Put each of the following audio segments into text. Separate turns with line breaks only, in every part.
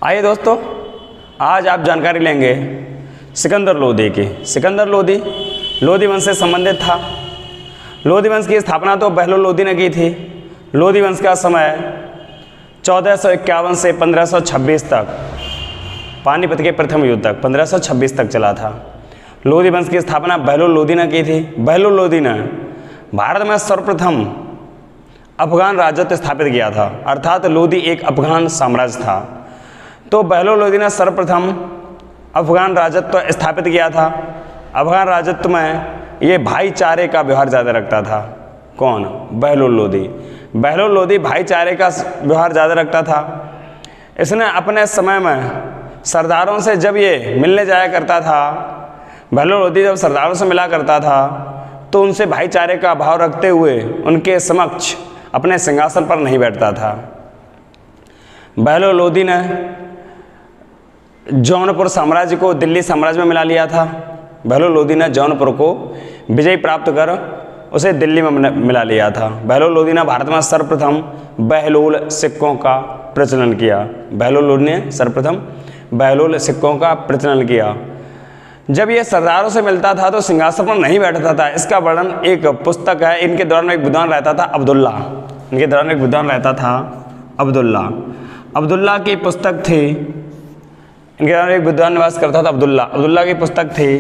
आइए दोस्तों, आज आप जानकारी लेंगे सिकंदर लोदी की। सिकंदर लोदी लोदी वंश से संबंधित था। लोदी वंश की स्थापना तो बहलोल लोदी ने की थी। लोदी वंश का समय 1451 से 1526 तक, पानीपत के प्रथम युद्ध तक 1526 तक चला था। लोदी वंश की स्थापना बहलोल लोदी ने की थी। बहलोल लोदी ने भारत में सर्वप्रथम अफगान राजत्व स्थापित किया था, अर्थात लोदी एक अफगान साम्राज्य था। तो बहलोल लोदी ने सर्वप्रथम अफगान राजत्व स्थापित किया था। अफगान राजत्व में ये भाईचारे का व्यवहार ज़्यादा रखता था। कौन? बहलोल लोदी। बहलोल लोदी भाईचारे का व्यवहार ज़्यादा रखता था। इसने अपने समय में सरदारों से जब ये मिलने जाया करता था, बहलोल लोदी जब सरदारों से मिला करता था तो उनसे भाईचारे का भाव रखते हुए उनके समक्ष अपने सिंहासन पर नहीं बैठता था। बहलोल लोदी ने जौनपुर साम्राज्य को दिल्ली साम्राज्य में मिला लिया था। बहलोल लोदी ने जौनपुर को विजय प्राप्त कर उसे दिल्ली में मिला लिया था। बहलोल लोदी ने भारत में सर्वप्रथम बहलोल सिक्कों का प्रचलन किया। बहलोल लोदी ने सर्वप्रथम बहलोल सिक्कों का प्रचलन किया। जब ये सरदारों से मिलता था तो सिंहासन पर नहीं बैठता था। इसका वर्णन एक पुस्तक है। इनके दौरान एक विद्वान रहता था अब्दुल्ला। इनके दौरान एक विद्वान रहता था अब्दुल्ला। अब्दुल्ला की पुस्तक थी, इनके दौरान एक विद्वान निवास करता था अब्दुल्ला। अब्दुल्ला की पुस्तक थी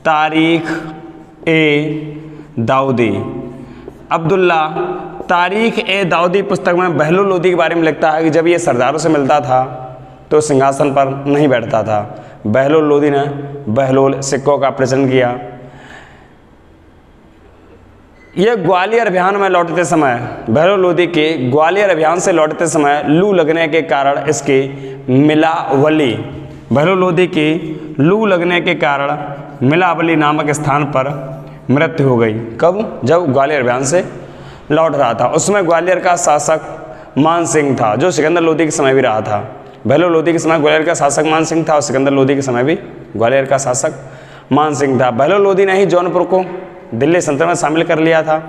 तारीख ए दाऊदी। अब्दुल्ला तारीख ए दाऊदी पुस्तक में बहलोल लोदी के बारे में लिखता है कि जब ये सरदारों से मिलता था तो सिंहासन पर नहीं बैठता था। बहलोल लोदी ने बहलोल सिक्कों का प्रचलन किया। यह ग्वालियर अभियान में लौटते समय, बहलोल लोदी के ग्वालियर अभियान से लौटते समय लू लगने के कारण इसकी मिलावली, बहलोल लोदी की लू लगने के कारण मिलावली नामक स्थान पर मृत्यु हो गई। कब? जब ग्वालियर अभियान से लौट रहा था। उसमें ग्वालियर का शासक मान सिंह था, जो सिकंदर लोदी के समय भी रहा था। बहलोल लोदी के समय ग्वालियर का शासक मान सिंह था और सिकंदर लोदी के समय भी ग्वालियर का शासक मान सिंह था। बहलोल लोदी ने ही जौनपुर को दिल्ली सल्तनत में शामिल कर लिया था।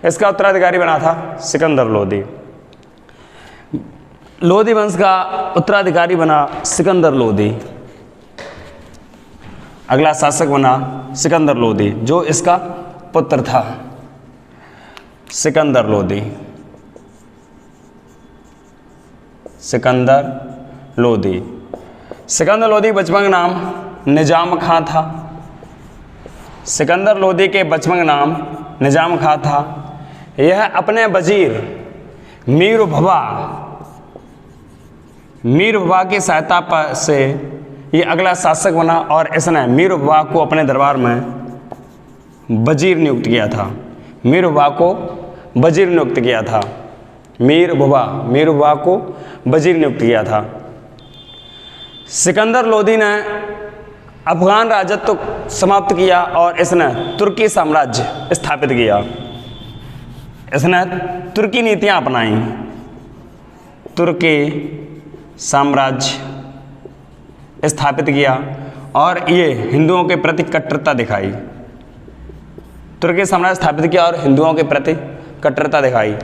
इसका उत्तराधिकारी बना था सिकंदर लोदी। लोदी वंश का उत्तराधिकारी बना सिकंदर लोदी। अगला शासक बना सिकंदर लोदी, जो इसका पुत्र था सिकंदर लोदी। सिकंदर लोदी। सिकंदर लोदी बचपन का नाम निजाम खां था। सिकंदर लोदी के बचपन का नाम निजाम खां था। यह अपने वजीर मीर भुभा की सहायता से ये अगला शासक बना और इसने मीर भुभा को अपने दरबार में वजीर नियुक्त किया था। मीर भुभा को वजीर नियुक्त किया था। मीर भुभा को वजीर नियुक्त किया था। सिकंदर लोदी ने अफगान राजत्व समाप्त किया और इसने तुर्की साम्राज्य स्थापित किया। इसने तुर्की नीतियां अपनाई। तुर्की साम्राज्य स्थापित किया और ये हिंदुओं के प्रति कट्टरता दिखाई। तुर्की साम्राज्य स्थापित किया और हिंदुओं के प्रति कट्टरता दिखाई।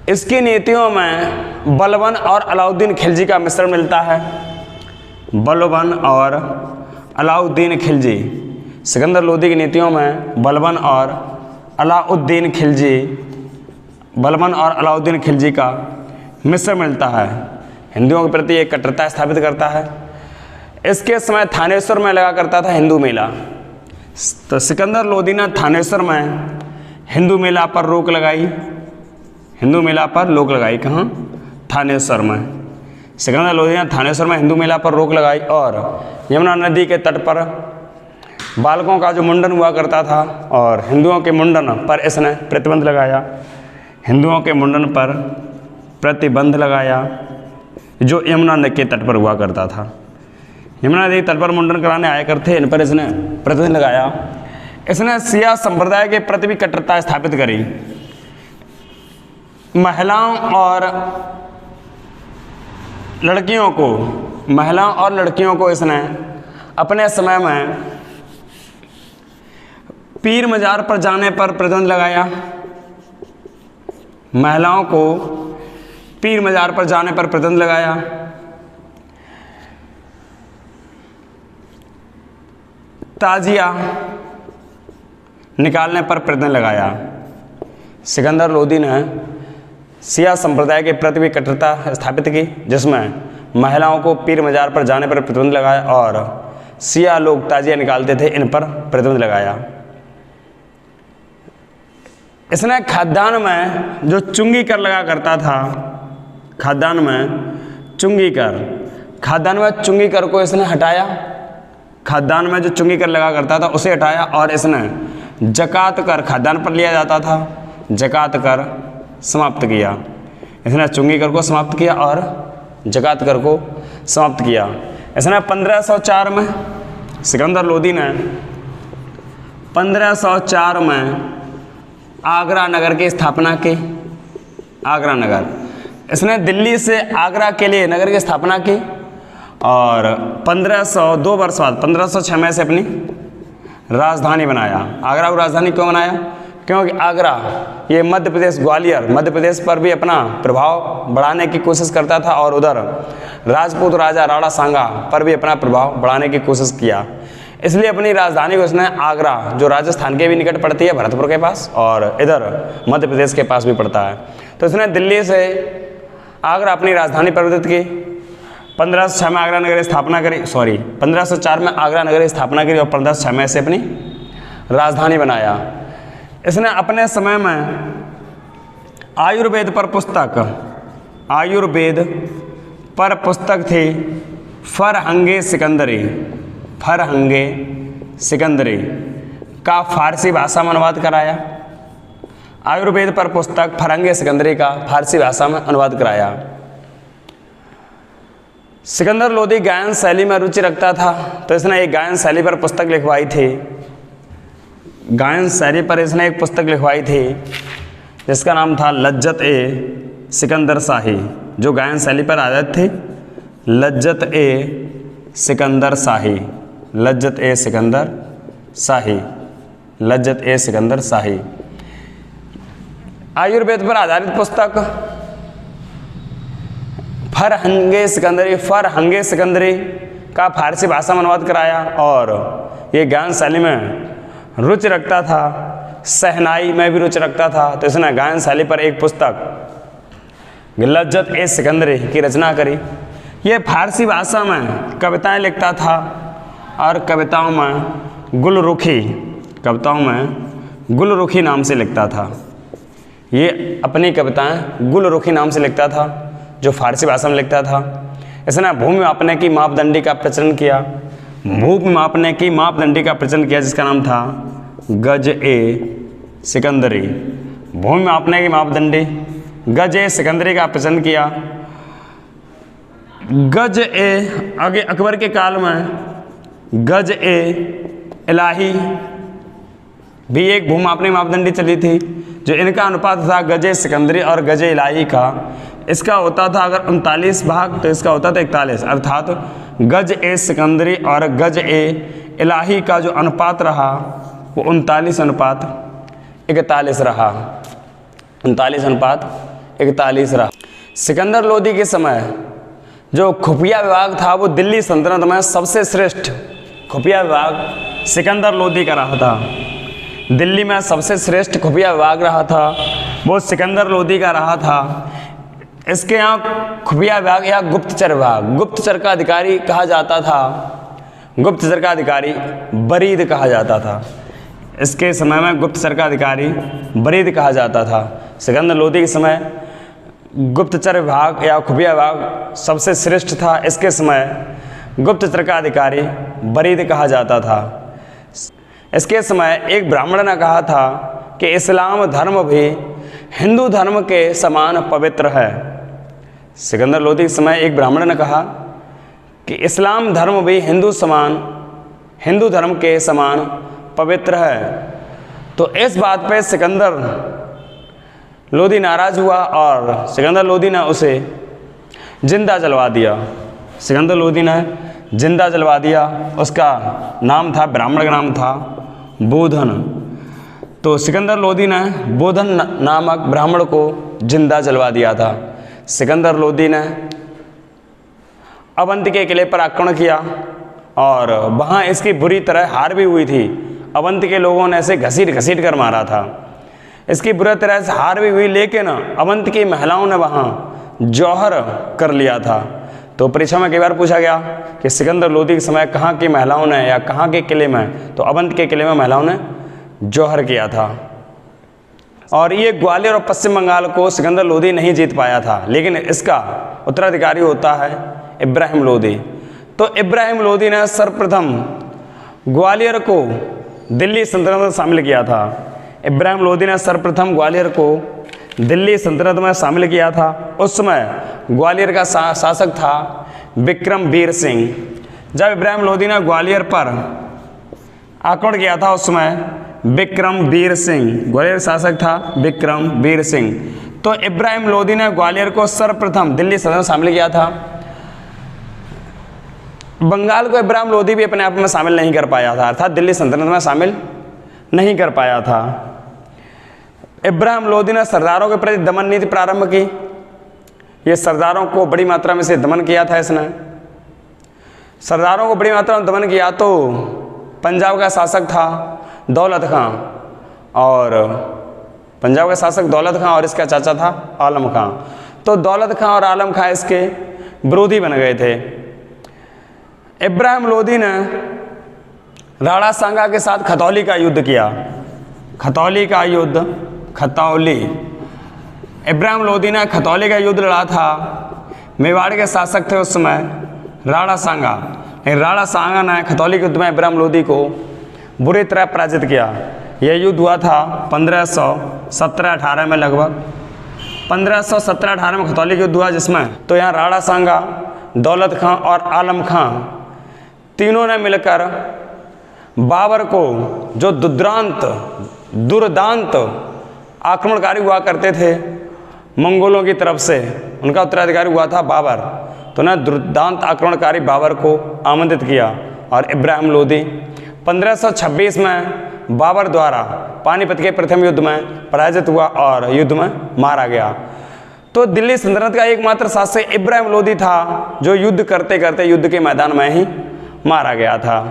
इसकी नीतियों में बलबन और अलाउद्दीन खिलजी का मिश्रण मिलता है। बलबन और अलाउद्दीन खिलजी। सिकंदर लोदी की नीतियों में बलबन और अलाउद्दीन खिलजी का मिश्रण मिलता है। हिंदुओं के प्रति एक कट्टरता स्थापित करता है। इसके समय थानेश्वर में लगा करता था हिंदू मेला। तो सिकंदर लोदी ने थानेश्वर में हिंदू मेला पर रोक लगाई। हिंदू मेला पर रोक लगाई। कहाँ? थानेश्वर में। सिकंदर लोदी ने थानेश्वर में हिंदू मेला पर रोक लगाई और यमुना नदी के तट पर बालकों का जो मुंडन हुआ करता था और हिंदुओं के मुंडन पर इसने प्रतिबंध लगाया। हिंदुओं के मुंडन पर प्रतिबंध लगाया जो यमुना नदी के तट पर हुआ करता था। यमुना नदी के तट पर मुंडन कराने आया करते, इन पर इसने प्रतिबंध लगाया। इसने सिया संप्रदाय के प्रति भी कट्टरता स्थापित करी। महिलाओं और लड़कियों को इसने अपने समय में पीर मजार पर जाने पर प्रतिबंध लगाया। महिलाओं को पीर मजार पर जाने पर प्रतिबंध लगाया। ताजिया निकालने पर प्रतिबंध लगाया। सिकंदर लोदी ने शिया संप्रदाय के प्रति भी कट्टरता स्थापित की, जिसमें महिलाओं को पीर मजार पर जाने पर प्रतिबंध लगाया और शिया लोग ताजिया निकालते थे, इन पर प्रतिबंध लगाया। इसने खाद्यान्न में जो चुंगी कर लगा करता था, खाद्यान्न में चुंगी कर को इसने हटाया। खाद्यान्न में जो चुंगी कर लगा करता था उसे हटाया और इसने जकात कर खाद्यान्न पर लिया जाता था, जकात कर समाप्त किया। इसने चुंगी कर को समाप्त किया और जकात कर को समाप्त किया। इसने 1504 में सिकंदर लोदी ने 1504 में आगरा नगर की स्थापना की। आगरा नगर, इसने दिल्ली से आगरा के लिए नगर की स्थापना की और 2 वर्ष बाद 1506 में से अपनी राजधानी बनाया। आगरा को राजधानी क्यों बनाया? क्योंकि आगरा ये मध्य प्रदेश, ग्वालियर मध्य प्रदेश पर भी अपना प्रभाव बढ़ाने की कोशिश करता था और उधर राजपूत राजा राणा सांगा पर भी अपना प्रभाव बढ़ाने की कोशिश किया। इसलिए अपनी राजधानी को इसने आगरा, जो राजस्थान के भी निकट पड़ती है भरतपुर के पास और इधर मध्य प्रदेश के पास भी पड़ता है, तो इसने दिल्ली से आगरा अपनी राजधानी परिवर्तित की। 1506 में आगरा नगर की स्थापना करी, 1504 में आगरा नगर की स्थापना करी और 1506 में से अपनी राजधानी बनाया। इसने अपने समय में आयुर्वेद पर पुस्तक थी फरहंगे सिकंदरी का फारसी भाषा में अनुवाद कराया। आयुर्वेद पर पुस्तक फरहंगे सिकंदरी का फारसी भाषा में अनुवाद कराया। सिकंदर लोदी गायन शैली में रुचि रखता था, तो इसने एक गायन शैली पर पुस्तक लिखवाई थी। गायन शैली पर इसने एक पुस्तक लिखवाई थी जिसका नाम था लज्जत ए सिकंदर शाही, जो गायन शैली पर आधारित थी। लज्जत ए सिकंदर शाही। आयुर्वेद पर आधारित पुस्तक फरहंगे सिकंदरी का फारसी भाषा में अनुवाद कराया और ये गायन शैली में रुचि रखता था, सहनाई में भी रुचि रखता था, तो इसने गायन शैली पर एक पुस्तक लज्जत ए सिकंदरी की रचना करी। ये फारसी भाषा में कविताएं लिखता था और कविताओं में गुलरुखी नाम से लिखता था। ये अपनी कविताएं गुलरुखी नाम से लिखता था, जो फारसी भाषा में लिखता था। इसने भूमि मापने की मापदंडी का प्रचलन किया, जिसका नाम था गज ए सिकंदरी। भूमि मापने की मापदंडी गज ए सिकंदरी का प्रचलन किया। गज ए आगे अकबर के काल में गज ए इलाही भी एक भूमि मापने की मापदंडी चली थी, जो इनका अनुपात था गज ए सिकंदरी और गज ए इलाही का। इसका होता था अगर 39 भाग तो इसका होता था 41, अर्थात गज ए सिकंदरी और गज ए इलाही का जो अनुपात रहा वो 39:41 रहा। 39:41 रहा। सिकंदर लोदी के समय जो खुफिया विभाग था वो दिल्ली सल्तनत में सबसे श्रेष्ठ खुफिया विभाग सिकंदर लोदी का रहा था। दिल्ली में सबसे श्रेष्ठ खुफिया विभाग रहा था वो सिकंदर लोदी का रहा था। इसके यहाँ खुफिया विभाग या गुप्तचर विभाग, गुप्तचर का अधिकारी कहा जाता था, गुप्तचर का अधिकारी बरीद कहा जाता था। इसके समय में गुप्तचर का अधिकारी बरीद कहा जाता था। सिकंदर लोदी के समय गुप्तचर विभाग या खुफिया विभाग सबसे श्रेष्ठ था। इसके समय गुप्तचर का अधिकारी बरीद कहा जाता था। इसके समय एक ब्राह्मण ने कहा था कि इस्लाम धर्म भी हिंदू धर्म के समान पवित्र है। सिकंदर लोदी के समय एक ब्राह्मण ने कहा कि इस्लाम धर्म भी हिंदू धर्म के समान पवित्र है। तो इस बात पे सिकंदर लोदी नाराज हुआ और सिकंदर लोदी ने उसे जिंदा जलवा दिया। सिकंदर लोदी ने जिंदा जलवा दिया। उसका नाम था, ब्राह्मण का नाम था बोधन। तो सिकंदर लोदी ने बोधन नामक ब्राह्मण को जिंदा जलवा दिया था। सिकंदर लोदी ने अवंती के किले पर आक्रमण किया और वहाँ इसकी बुरी तरह हार भी हुई थी। अवंती के लोगों ने ऐसे घसीट घसीट कर मारा था। इसकी बुरी तरह से हार भी हुई, लेकिन अवंती की महिलाओं ने वहाँ जौहर कर लिया था। तो परीक्षा में कई बार पूछा गया कि सिकंदर लोदी के समय कहाँ की महिलाओं ने या कहाँ के किले में, तो अवंत के किले में महिलाओं ने जौहर किया था। और ये ग्वालियर और पश्चिम बंगाल को सिकंदर लोदी नहीं जीत पाया था, लेकिन इसका उत्तराधिकारी होता है इब्राहिम लोदी। तो इब्राहिम लोदी ने सर्वप्रथम ग्वालियर को दिल्ली सल्तनत में शामिल किया था। इब्राहिम लोदी ने सर्वप्रथम ग्वालियर को दिल्ली सल्तनत में शामिल किया था। उस समय ग्वालियर का शासक था विक्रमवीर सिंह। जब इब्राहिम लोदी ने ग्वालियर पर आक्रमण किया था, उस समय विक्रमवीर सिंह ग्वालियर शासक था, विक्रमवीर सिंह। तो इब्राहिम लोदी ने ग्वालियर को सर्वप्रथम दिल्ली सल्तनत में शामिल किया था। बंगाल को इब्राहिम लोदी भी अपने आप में शामिल नहीं कर पाया था, अर्थात दिल्ली सल्तनत में शामिल नहीं कर पाया था। इब्राहिम लोदी ने सरदारों के प्रति दमन नीति प्रारंभ की। ये सरदारों को बड़ी मात्रा में से दमन किया था इसने। सरदारों को बड़ी मात्रा में दमन किया तो पंजाब का शासक था दौलत खां, और पंजाब का शासक दौलत खां और इसका चाचा था आलम खां। तो दौलत खां और आलम खां इसके विरोधी बन गए थे। इब्राहिम लोदी ने राणा सांगा के साथ खतौली का युद्ध किया। खतौली का युद्ध, खतौली, इब्राहिम लोदी ने खतौली का युद्ध लड़ा था। मेवाड़ के शासक थे उस समय राणा सांगा। राणा सांगा ने खतौली के युद्ध में इब्राहिम लोदी को बुरी तरह पराजित किया। यह युद्ध हुआ था 1517-18 में, लगभग 1517-18 में खतौली का युद्ध हुआ, जिसमें तो यहाँ राणा सांगा, दौलत खां और आलम खां तीनों ने मिलकर बाबर को, जो दुर्दांत आक्रमणकारी हुआ करते थे मंगोलों की तरफ से, उनका उत्तराधिकारी हुआ था बाबर, तो ना दुर्दांत आक्रमणकारी बाबर को आमंत्रित किया। और इब्राहिम लोदी 1526 में बाबर द्वारा पानीपत के प्रथम युद्ध में पराजित हुआ और युद्ध में मारा गया। तो दिल्ली सल्तनत का एकमात्र शासक इब्राहिम लोदी था, जो युद्ध करते करते युद्ध के मैदान में ही मारा गया था।